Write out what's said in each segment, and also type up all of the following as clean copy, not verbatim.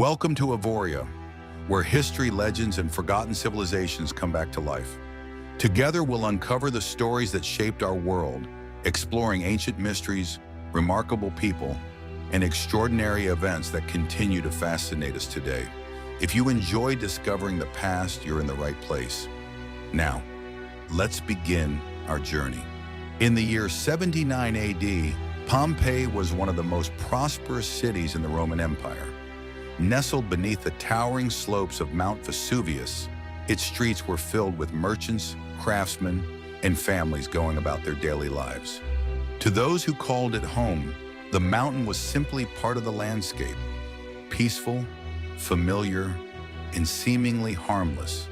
Welcome to Avoria, where history, legends, and forgotten civilizations come back to life. Together, we'll uncover the stories that shaped our world, exploring ancient mysteries, remarkable people, and extraordinary events that continue to fascinate us today. If you enjoy discovering the past, you're in the right place. Now, let's begin our journey. In the year 79 AD, Pompeii was one of the most prosperous cities in the Roman Empire. Nestled beneath the towering slopes of Mount Vesuvius, its streets were filled with merchants, craftsmen, and families going about their daily lives. To those who called it home, the mountain was simply part of the landscape, peaceful, familiar, and seemingly harmless.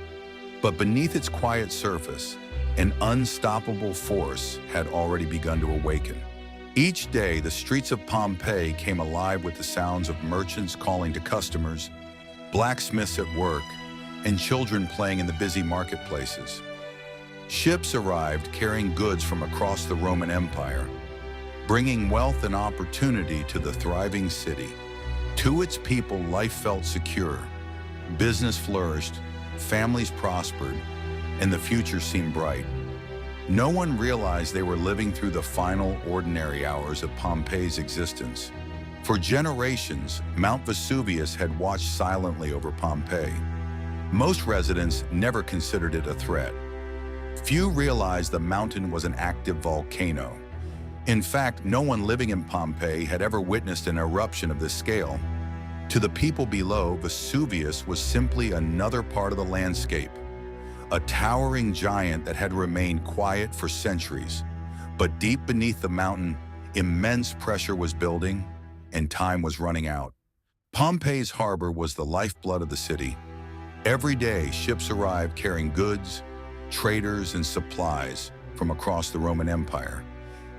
But beneath its quiet surface, an unstoppable force had already begun to awaken. Each day, the streets of Pompeii came alive with the sounds of merchants calling to customers, blacksmiths at work, and children playing in the busy marketplaces. Ships arrived carrying goods from across the Roman Empire, bringing wealth and opportunity to the thriving city. To its people, life felt secure, business flourished, families prospered, and the future seemed bright. No one realized they were living through the final ordinary hours of Pompeii's existence. For generations, Mount Vesuvius had watched silently over Pompeii. Most residents never considered it a threat. Few realized the mountain was an active volcano. In fact, no one living in Pompeii had ever witnessed an eruption of this scale. To the people below, Vesuvius was simply another part of the landscape, a towering giant that had remained quiet for centuries. But deep beneath the mountain, immense pressure was building and time was running out. Pompeii's harbor was the lifeblood of the city. Every day, ships arrived carrying goods, traders, and supplies from across the Roman Empire,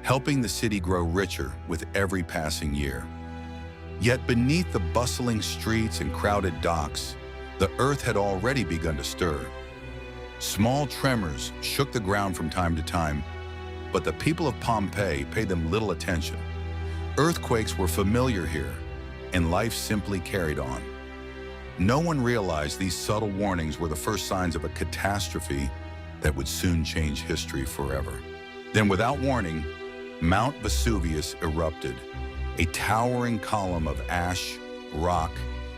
helping the city grow richer with every passing year. Yet beneath the bustling streets and crowded docks, the earth had already begun to stir. Small tremors shook the ground from time to time, but the people of Pompeii paid them little attention. Earthquakes were familiar here, and life simply carried on. No one realized these subtle warnings were the first signs of a catastrophe that would soon change history forever. Then, without warning, Mount Vesuvius erupted, a towering column of ash, rock,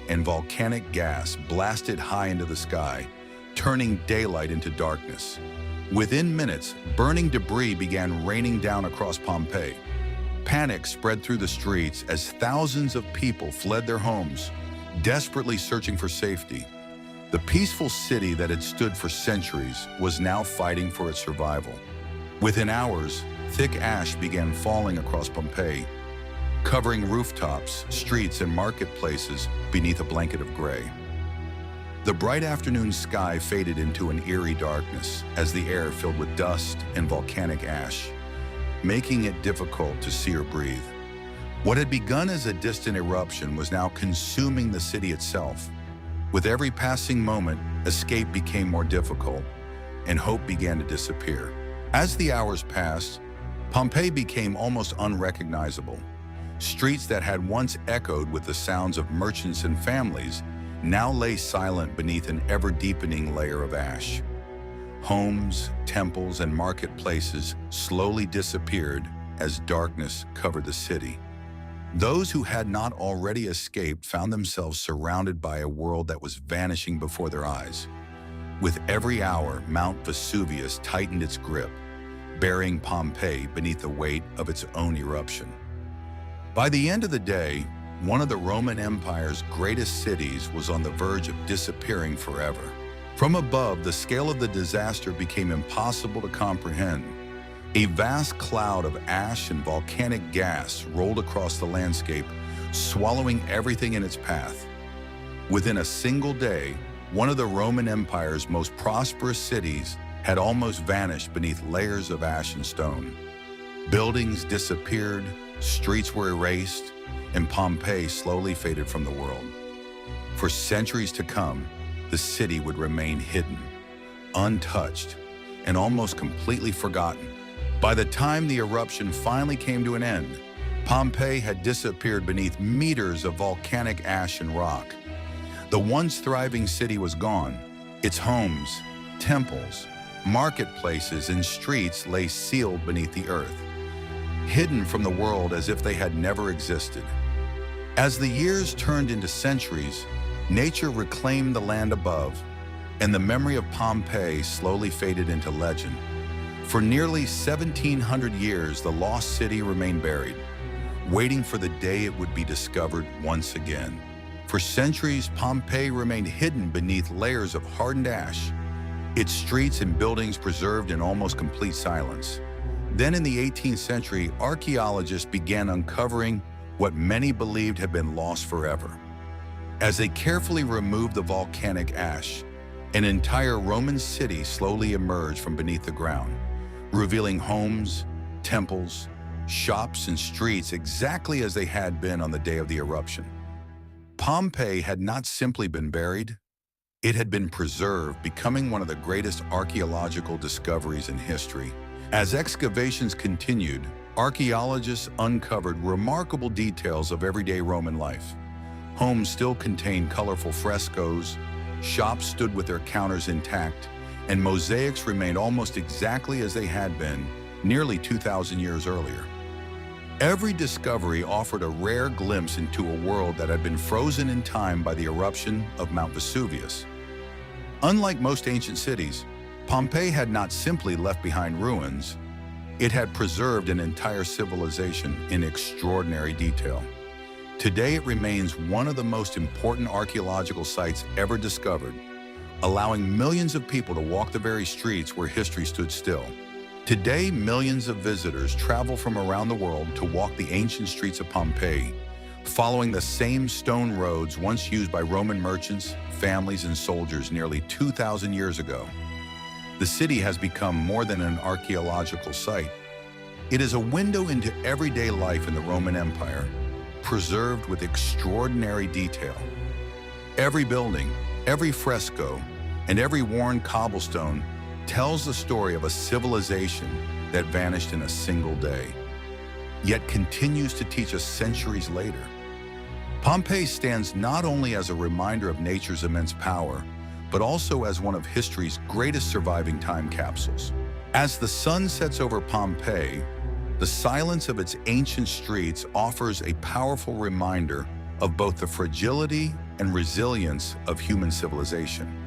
and volcanic gas blasted high into the sky, turning daylight into darkness. Within minutes, burning debris began raining down across Pompeii. Panic spread through the streets as thousands of people fled their homes, desperately searching for safety. The peaceful city that had stood for centuries was now fighting for its survival. Within hours, thick ash began falling across Pompeii, covering rooftops, streets, and marketplaces beneath a blanket of gray. The bright afternoon sky faded into an eerie darkness as the air filled with dust and volcanic ash, making it difficult to see or breathe. What had begun as a distant eruption was now consuming the city itself. With every passing moment, escape became more difficult, and hope began to disappear. As the hours passed, Pompeii became almost unrecognizable. Streets that had once echoed with the sounds of merchants and families now lay silent beneath an ever-deepening layer of ash. Homes, temples, and marketplaces slowly disappeared as darkness covered the city. Those who had not already escaped found themselves surrounded by a world that was vanishing before their eyes. With every hour, Mount Vesuvius tightened its grip, burying Pompeii beneath the weight of its own eruption. By the end of the day, one of the Roman Empire's greatest cities was on the verge of disappearing forever. From above, the scale of the disaster became impossible to comprehend. A vast cloud of ash and volcanic gas rolled across the landscape, swallowing everything in its path. Within a single day, one of the Roman Empire's most prosperous cities had almost vanished beneath layers of ash and stone. Buildings disappeared, streets were erased, and Pompeii slowly faded from the world. For centuries to come, the city would remain hidden, untouched, and almost completely forgotten. By the time the eruption finally came to an end, Pompeii had disappeared beneath meters of volcanic ash and rock, The once thriving city was gone. Its homes, temples, marketplaces, and streets lay sealed beneath the earth, hidden from the world as if they had never existed. As the years turned into centuries, nature reclaimed the land above, and the memory of Pompeii slowly faded into legend. For nearly 1,700 years, the lost city remained buried, waiting for the day it would be discovered once again. For centuries, Pompeii remained hidden beneath layers of hardened ash, its streets and buildings preserved in almost complete silence. Then in the 18th century, archaeologists began uncovering what many believed had been lost forever. As they carefully removed the volcanic ash, an entire Roman city slowly emerged from beneath the ground, revealing homes, temples, shops, and streets exactly as they had been on the day of the eruption. Pompeii had not simply been buried, it had been preserved, becoming one of the greatest archaeological discoveries in history. As excavations continued, archaeologists uncovered remarkable details of everyday Roman life. Homes still contained colorful frescoes, shops stood with their counters intact, and mosaics remained almost exactly as they had been nearly 2,000 years earlier. Every discovery offered a rare glimpse into a world that had been frozen in time by the eruption of Mount Vesuvius. Unlike most ancient cities, Pompeii had not simply left behind ruins, it had preserved an entire civilization in extraordinary detail. Today it remains one of the most important archaeological sites ever discovered, allowing millions of people to walk the very streets where history stood still. Today, millions of visitors travel from around the world to walk the ancient streets of Pompeii, following the same stone roads once used by Roman merchants, families, and soldiers nearly 2,000 years ago. The city has become more than an archaeological site. It is a window into everyday life in the Roman Empire, preserved with extraordinary detail. Every building, every fresco, and every worn cobblestone tells the story of a civilization that vanished in a single day, yet continues to teach us centuries later. Pompeii stands not only as a reminder of nature's immense power, but also as one of history's greatest surviving time capsules. As the sun sets over Pompeii, the silence of its ancient streets offers a powerful reminder of both the fragility and resilience of human civilization.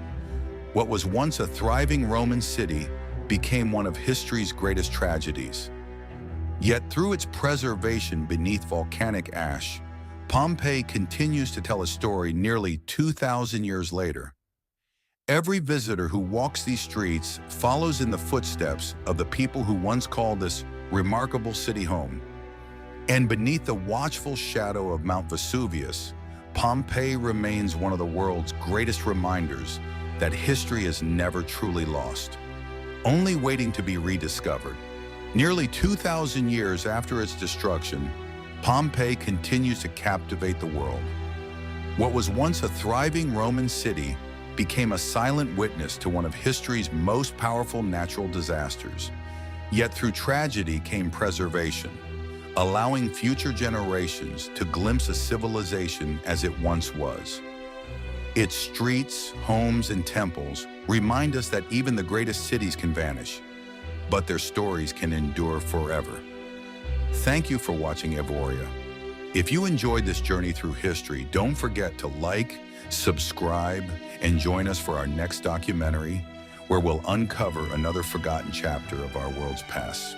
What was once a thriving Roman city became one of history's greatest tragedies. Yet through its preservation beneath volcanic ash, Pompeii continues to tell a story nearly 2,000 years later. Every visitor who walks these streets follows in the footsteps of the people who once called this remarkable city home. And beneath the watchful shadow of Mount Vesuvius, Pompeii remains one of the world's greatest reminders that history is never truly lost, only waiting to be rediscovered. Nearly 2,000 years after its destruction, Pompeii continues to captivate the world. What was once a thriving Roman city became a silent witness to one of history's most powerful natural disasters. Yet through tragedy came preservation, allowing future generations to glimpse a civilization as it once was. Its streets, homes, and temples remind us that even the greatest cities can vanish, but their stories can endure forever. Thank you for watching Evoria. If you enjoyed this journey through history, don't forget to like, subscribe, and join us for our next documentary, where we'll uncover another forgotten chapter of our world's past.